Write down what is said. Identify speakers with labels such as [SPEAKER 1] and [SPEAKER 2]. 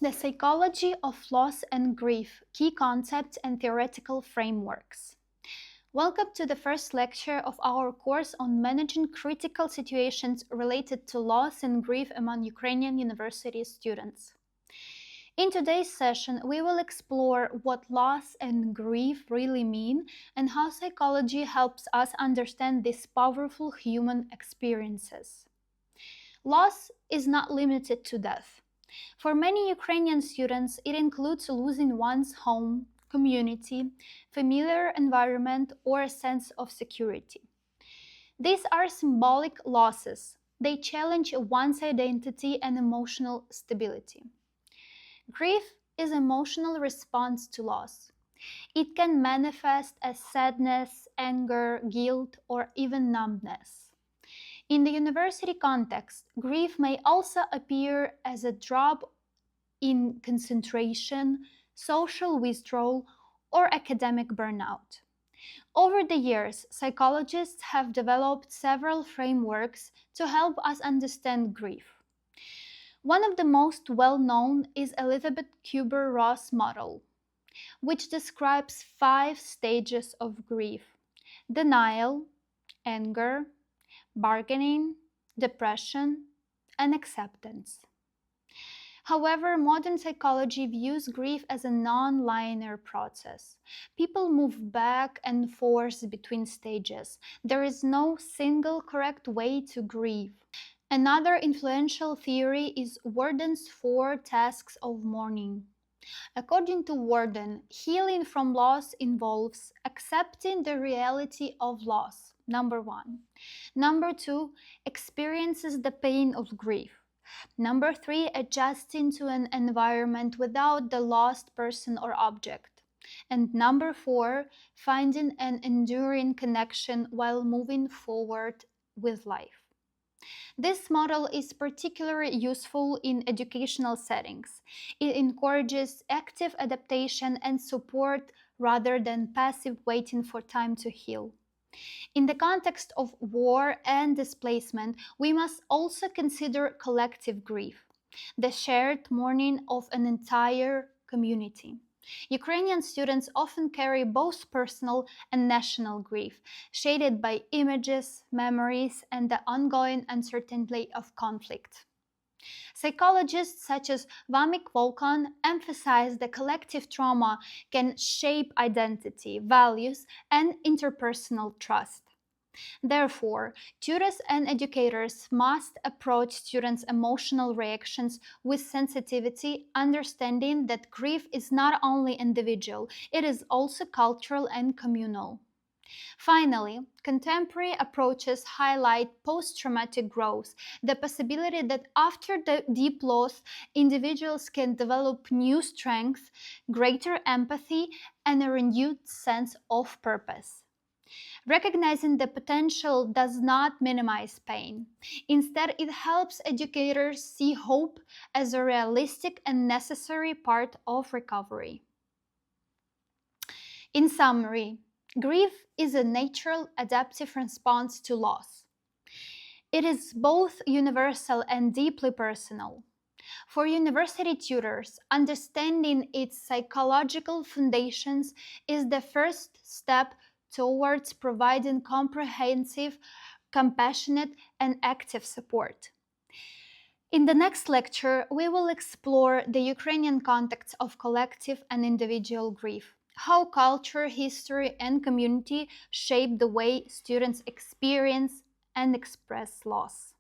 [SPEAKER 1] The psychology of loss and grief, key concepts and theoretical frameworks. Welcome to the first lecture of our course on managing critical situations related to loss and grief among Ukrainian university students. In today's session, we will explore what loss and grief really mean and how psychology helps us understand these powerful human experiences. Loss is not limited to death. For many Ukrainian students, it includes losing one's home, community, familiar environment, or a sense of security. These are symbolic losses. They challenge one's identity and emotional stability. Grief is an emotional response to loss. It can manifest as sadness, anger, guilt, or even numbness. In the university context, grief may also appear as a drop in concentration, social withdrawal, or academic burnout. Over the years, psychologists have developed several frameworks to help us understand grief. One of the most well-known is Elizabeth Kubler-Ross model, which describes 5 stages of grief: denial, anger, bargaining, depression, and acceptance. However, modern psychology views grief as a non-linear process. People move back and forth between stages. There is no single correct way to grieve. Another influential theory is Worden's 4 tasks of mourning. According to Worden, healing from loss involves accepting the reality of loss, number 1. Number 2, experiences the pain of grief. Number 3, adjusting to an environment without the lost person or object. And number 4, finding an enduring connection while moving forward with life. This model is particularly useful in educational settings. It encourages active adaptation and support rather than passive waiting for time to heal. In the context of war and displacement, we must also consider collective grief, the shared mourning of an entire community. Ukrainian students often carry both personal and national grief, shaded by images, memories, and the ongoing uncertainty of conflict. Psychologists such as Vamik Volkan emphasize that collective trauma can shape identity, values, and interpersonal trust. Therefore, tutors and educators must approach students' emotional reactions with sensitivity, understanding that grief is not only individual, it is also cultural and communal. Finally, contemporary approaches highlight post-traumatic growth, the possibility that after the deep loss, individuals can develop new strength, greater empathy, and a renewed sense of purpose. Recognizing the potential does not minimize pain. Instead, it helps educators see hope as a realistic and necessary part of recovery. In summary, grief is a natural adaptive response to loss. It is both universal and deeply personal. For university tutors, understanding its psychological foundations is the first step towards providing comprehensive, compassionate, and active support. In the next lecture, we will explore the Ukrainian context of collective and individual grief, how culture, history, and community shape the way students experience and express loss.